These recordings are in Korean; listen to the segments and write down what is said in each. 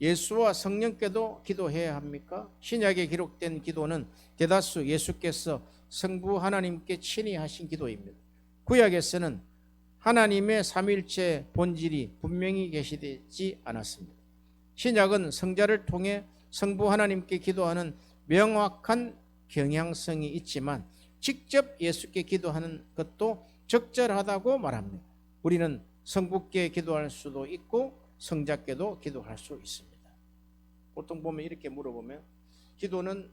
예수와 성령께도 기도해야 합니까? 신약에 기록된 기도는 대다수 예수께서 성부 하나님께 친히 하신 기도입니다. 구약에서는 하나님의 삼위일체 본질이 분명히 계시되지 않았습니다. 신약은 성자를 통해 성부 하나님께 기도하는 명확한 경향성이 있지만 직접 예수께 기도하는 것도 적절하다고 말합니다. 우리는 성부께 기도할 수도 있고 성자께도 기도할 수 있습니다. 보통 보면 이렇게 물어보면 기도는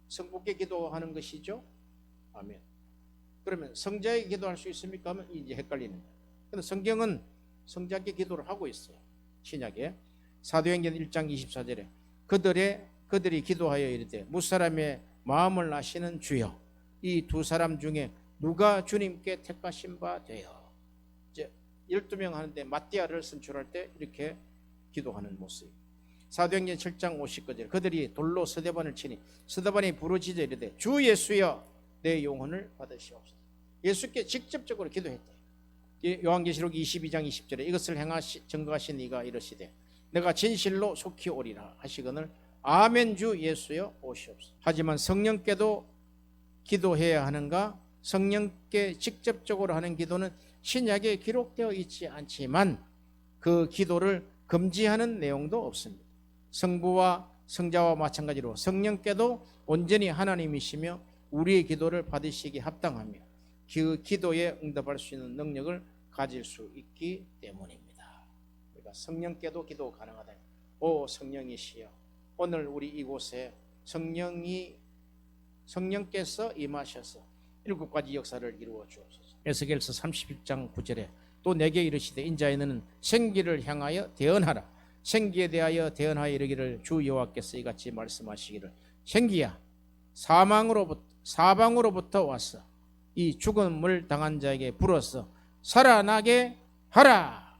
성부께 기도하는 것이죠? 아멘. 그러면 성자에게 기도할 수 있습니까? 하면 이제 헷갈리는 거예요. 그런데 성경은 성자께 기도를 하고 있어요. 신약에 사도행전 1장 24절에 그들이 기도하여 이르되 무사람의 마음을 아시는 주여, 이 두 사람 중에 누가 주님께 택하신 바 되어. 이제 12명 하는데 마띠아를 선출할 때 이렇게 기도하는 모습. 사도행전 7장 50절 그들이 돌로 스데반을 치니 스데반이 부르짖어 이르되 주 예수여 내 영혼을 받으시옵소서. 예수께 직접적으로 기도했대요. 요한계시록 22장 20절에 이것을 증거하신 이가 이르시되 내가 진실로 속히 오리라 하시거늘 아멘 주 예수여 오시옵소서. 하지만 성령께도 기도해야 하는가? 성령께 직접적으로 하는 기도는 신약에 기록되어 있지 않지만 그 기도를 금지하는 내용도 없습니다. 성부와 성자와 마찬가지로 성령께도 온전히 하나님이시며 우리의 기도를 받으시기 합당하며 그 기도에 응답할 수 있는 능력을 가질 수 있기 때문입니다. 그러니까 성령께도 기도 가능하다. 오 성령이시여, 오늘 우리 이곳에 성령께서 임하셔서 7가지 역사를 이루어 주옵소서. 에스겔서 31장 9절에 또 내게 이르시되 인자의 너는 생기를 향하여 대언하라. 생기에 대하여 대언하여 이르기를 주 여호와께서 이같이 말씀하시기를 생기야 사방으로부터 왔어 이 죽음을 당한 자에게 불어서 살아나게 하라.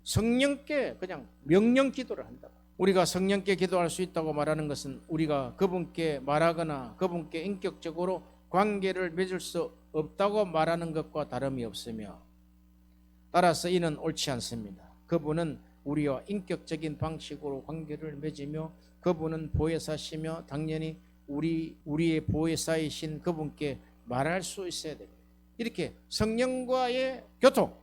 성령께 그냥 명령 기도를 한다. 우리가 성령께 기도할 수 있다고 말하는 것은 우리가 그분께 말하거나 그분께 인격적으로 관계를 맺을 수 없다고 말하는 것과 다름이 없으며 따라서 이는 옳지 않습니다. 그분은 우리와 인격적인 방식으로 관계를 맺으며 그분은 보혜사시며 당연히 우리의 보혜사이신 그분께 말할 수 있어야 됩니다. 이렇게 성령과의 교통,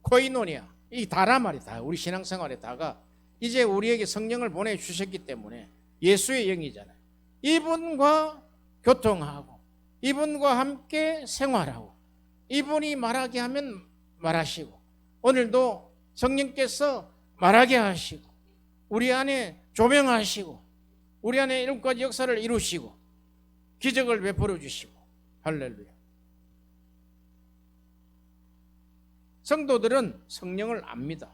코이노니아, 이 다란 말이 다 우리 신앙생활에 다가 이제 우리에게 성령을 보내주셨기 때문에 예수의 영이잖아요. 이분과 교통하고 이분과 함께 생활하고 이분이 말하게 하면 말하시고 오늘도 성령께서 말하게 하시고 우리 안에 조명하시고 우리 안에 7가지 역사를 이루시고 기적을 베풀어 주시고 할렐루야. 성도들은 성령을 압니다.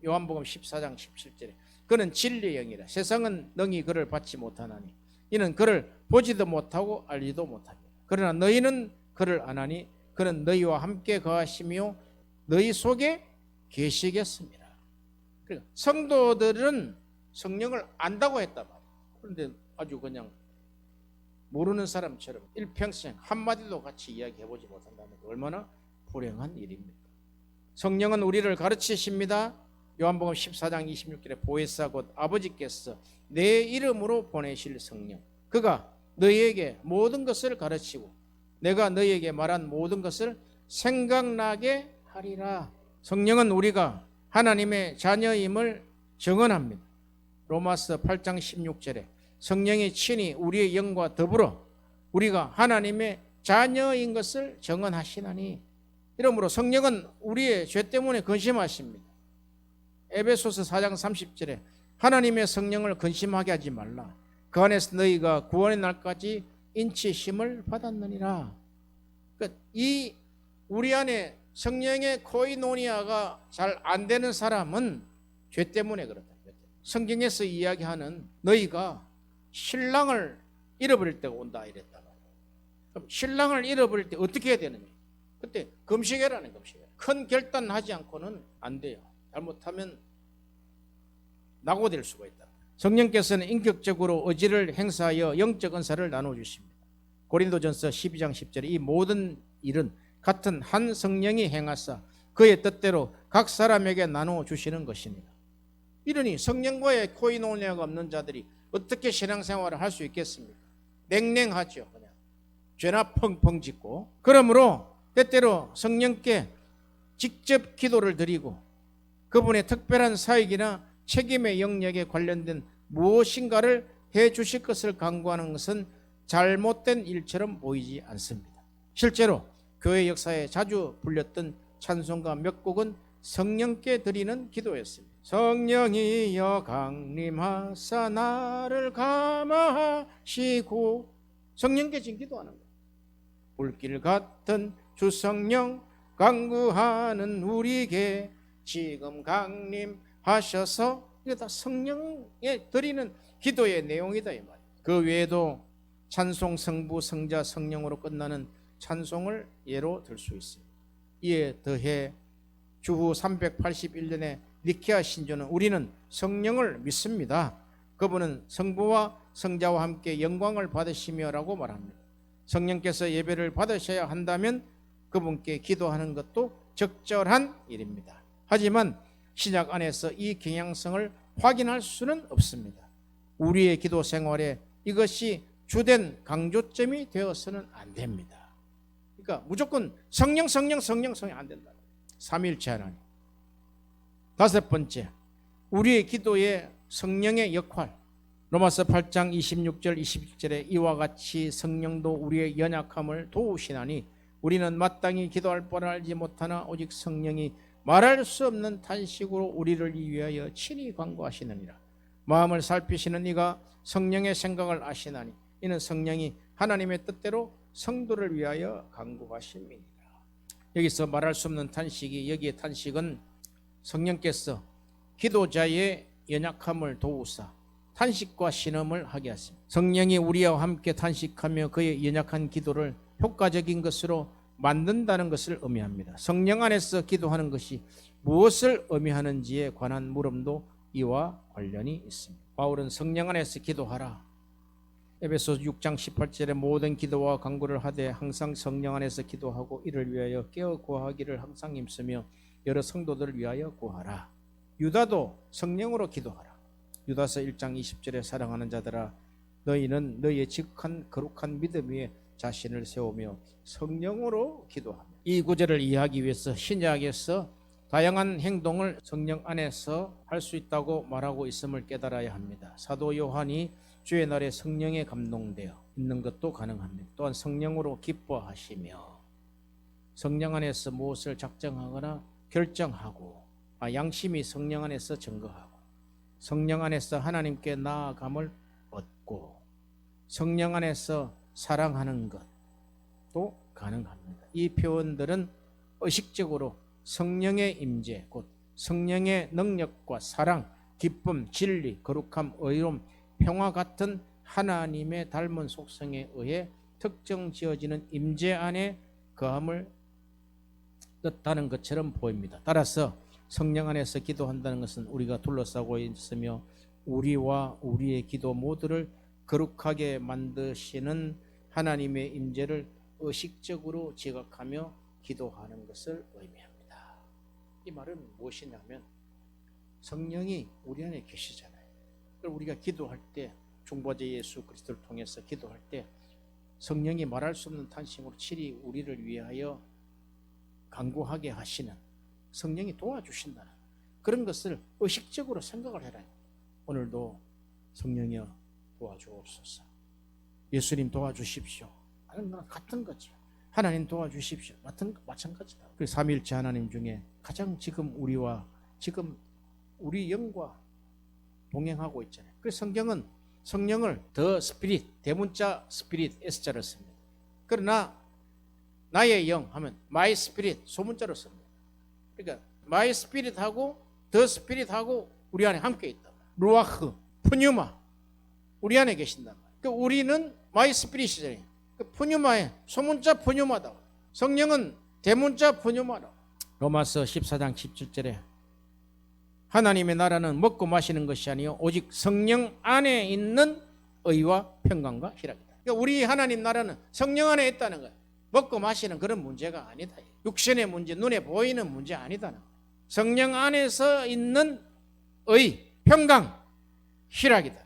요한복음 14장 17절에 그는 진리의 영이라 세상은 능히 그를 받지 못하나니 이는 그를 보지도 못하고 알지도 못합니다. 그러나 너희는 그를 아나니 그는 너희와 함께 거하시며 너희 속에 계시겠습니다. 그러니까 성도들은 성령을 안다고 했단 말이에요. 그런데 아주 그냥 모르는 사람처럼 일평생 한마디도 같이 이야기해보지 못한다는 게 얼마나 불행한 일입니까? 성령은 우리를 가르치십니다. 요한복음 14장 26절에 보혜사 곧 아버지께서 내 이름으로 보내실 성령 그가 너희에게 모든 것을 가르치고 내가 너희에게 말한 모든 것을 생각나게 하리라. 성령은 우리가 하나님의 자녀임을 증언합니다. 로마서 8장 16절에 성령이 친히 우리의 영과 더불어 우리가 하나님의 자녀인 것을 증언하시나니 이러므로 성령은 우리의 죄 때문에 근심하십니다. 에베소서 4장 30절에 하나님의 성령을 근심하게 하지 말라. 그 안에서 너희가 구원의 날까지 인치심을 받았느니라. 그러니까 이 우리 안에 성령의 코이노니아가 잘 안 되는 사람은 죄 때문에 그렇다. 성경에서 이야기하는 너희가 신랑을 잃어버릴 때가 온다 이랬다. 그럼 신랑을 잃어버릴 때 어떻게 해야 되느냐? 그때 금식해라는 금식해. 큰 결단하지 않고는 안 돼요. 잘못하면 낙오될 수가 있다. 성령께서는 인격적으로 의지를 행사하여 영적 은사를 나눠주십니다. 고린도전서 12장 10절에 이 모든 일은 같은 한 성령이 행하사 그의 뜻대로 각 사람에게 나눠주시는 것입니다. 이러니 성령과의 코이노니아가 없는 자들이 어떻게 신앙생활을 할 수 있겠습니까? 냉랭하죠. 그냥 죄나 펑펑 짓고. 그러므로 때때로 성령께 직접 기도를 드리고 그분의 특별한 사역이나 책임의 영역에 관련된 무엇인가를 해 주실 것을 간구하는 것은 잘못된 일처럼 보이지 않습니다. 실제로 교회 역사에 자주 불렸던 찬송가 몇 곡은 성령께 드리는 기도였습니다. 성령이여 강림하사 나를 감화하시고, 성령께 지금 기도하는 거예요. 불길 같은 주 성령 간구하는 우리에게 지금 강림하셔서, 이게 다 성령에 드리는 기도의 내용이다 이 말이에요. 그 외에도 찬송 성부 성자 성령으로 끝나는 찬송을 예로 들 수 있습니다. 이에 더해 주후 381년에 니케아 신조는 우리는 성령을 믿습니다. 그분은 성부와 성자와 함께 영광을 받으시며라고 말합니다. 성령께서 예배를 받으셔야 한다면 그분께 기도하는 것도 적절한 일입니다. 하지만 신약 안에서 이 경향성을 확인할 수는 없습니다. 우리의 기도 생활에 이것이 주된 강조점이 되어서는 안 됩니다. 그러니까 무조건 성령 안 된다. 삼위일체 하나님. 다섯 번째, 우리의 기도의 성령의 역할. 로마서 8장 26절 27절에 이와 같이 성령도 우리의 연약함을 도우시나니 우리는 마땅히 기도할 바를 알지 못하나 오직 성령이 말할 수 없는 탄식으로 우리를 위하여 친히 간구하시느니라. 마음을 살피시는 이가 성령의 생각을 아시나니 이는 성령이 하나님의 뜻대로 성도를 위하여 간구하심이니라. 여기서 말할 수 없는 탄식이, 여기에 탄식은 성령께서 기도자의 연약함을 도우사 탄식과 신음을 하게 하십니다. 성령이 우리와 함께 탄식하며 그의 연약한 기도를 효과적인 것으로 만든다는 것을 의미합니다. 성령 안에서 기도하는 것이 무엇을 의미하는지에 관한 물음도 이와 관련이 있습니다. 바울은 성령 안에서 기도하라, 에베소서 6장 18절에 모든 기도와 간구를 하되 항상 성령 안에서 기도하고 이를 위하여 깨어 구하기를 항상 힘쓰며 여러 성도들을 위하여 구하라. 유다도 성령으로 기도하라. 유다서 1장 20절에 사랑하는 자들아 너희는 너희의 지극한 거룩한 믿음 위에 자신을 세우며 성령으로 기도하며. 이 구절을 이해하기 위해서 신약에서 다양한 행동을 성령 안에서 할 수 있다고 말하고 있음을 깨달아야 합니다. 사도 요한이 주의 날에 성령에 감동되어 있는 것도 가능합니다. 또한 성령으로 기뻐하시며 성령 안에서 무엇을 작정하거나 결정하고 양심이 성령 안에서 증거하고 성령 안에서 하나님께 나아감을 얻고 성령 안에서 사랑하는 것도 가능합니다. 이 표현들은 의식적으로 성령의 임재, 곧 성령의 능력과 사랑, 기쁨, 진리, 거룩함, 의로움, 평화 같은 하나님의 닮은 속성에 의해 특정 지어지는 임재 안에 거함을 뜻하는 것처럼 보입니다. 따라서 성령 안에서 기도한다는 것은 우리가 둘러싸고 있으며 우리와 우리의 기도 모두를 거룩하게 만드시는 하나님의 임재를 의식적으로 지각하며 기도하는 것을 의미합니다. 이 말은 무엇이냐면 성령이 우리 안에 계시잖아요. 우리가 기도할 때 중보자 예수 그리스도를 통해서 기도할 때 성령이 말할 수 없는 탄식으로 친히 우리를 위하여 간구하게 하시는 성령이 도와주신다는 그런 것을 의식적으로 생각을 해라. 오늘도 성령이여 도와주옵소서. 예수님 도와주십시오. 같은 거죠. 하나님 도와주십시오. 마찬가지다. 그 삼위일체 하나님 중에 가장 지금 우리와 지금 우리 영과 동행하고 있잖아요. 그래서 성경은 성령을 더 스피릿, 대문자 스피릿 S자를 씁니다. 그러나 나의 영 하면 마이 스피릿 소문자로 씁니다. 그러니까 마이 스피릿하고 더 스피릿하고 우리 안에 함께 있다. 루아흐, 푸뉴마 우리 안에 계신단 말이에요. 그러니까 우리는 마이 스피릿이잖아요. 푸뉴마에 소문자 푸뉴마다. 성령은 대문자 푸뉴마다. 로마서 14장 17절에 하나님의 나라는 먹고 마시는 것이 아니요 오직 성령 안에 있는 의와 평강과 희락이다. 그러니까 우리 하나님 나라는 성령 안에 있다는 거예요. 먹고 마시는 그런 문제가 아니다. 육신의 문제, 눈에 보이는 문제 아니다. 성령 안에서 있는 의, 평강, 희락이다.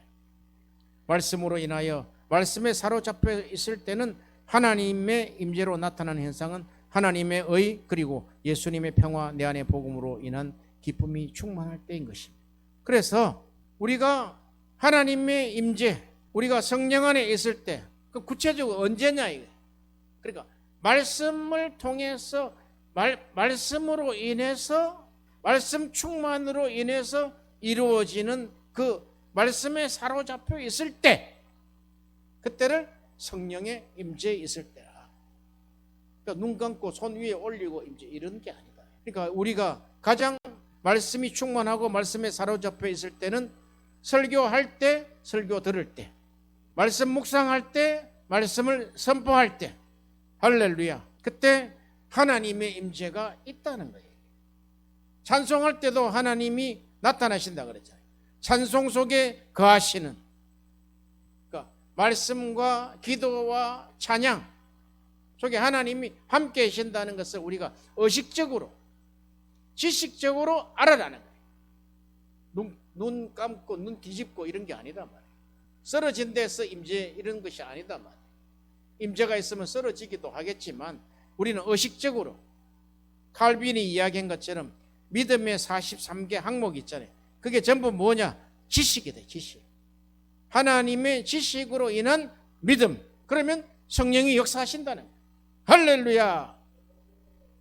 말씀으로 인하여 말씀에 사로잡혀 있을 때는 하나님의 임재로 나타나는 현상은 하나님의 의 그리고 예수님의 평화 내 안의 복음으로 인한 기쁨이 충만할 때인 것입니다. 그래서 우리가 하나님의 임재, 우리가 성령 안에 있을 때 그 구체적으로 언제냐 이거. 그러니까 말씀을 통해서 말씀으로 인해서 말씀 충만으로 인해서 이루어지는 그 말씀에 사로잡혀 있을 때 그때를 성령의 임재에 있을 때라. 그러니까 눈 감고 손 위에 올리고 임재 이런 게 아니다. 그러니까 우리가 가장 말씀이 충만하고 말씀에 사로잡혀 있을 때는 설교할 때, 설교 들을 때, 말씀 묵상할 때, 말씀을 선포할 때, 할렐루야. 그때 하나님의 임재가 있다는 거예요. 찬송할 때도 하나님이 나타나신다 그랬잖아요. 찬송 속에 거하시는, 그러니까 말씀과 기도와 찬양 속에 하나님이 함께 계신다는 것을 우리가 의식적으로, 지식적으로 알아라는 거예요. 눈 감고 눈 뒤집고 이런 게 아니다 말이에요. 쓰러진 데서 임재 이런 것이 아니다 말이에요. 임재가 있으면 쓰러지기도 하겠지만 우리는 의식적으로 칼빈이 이야기한 것처럼 믿음의 43개 항목이 있잖아요. 그게 전부 뭐냐? 지식이다. 지식. 하나님의 지식으로 인한 믿음. 그러면 성령이 역사하신다는 거예요. 할렐루야.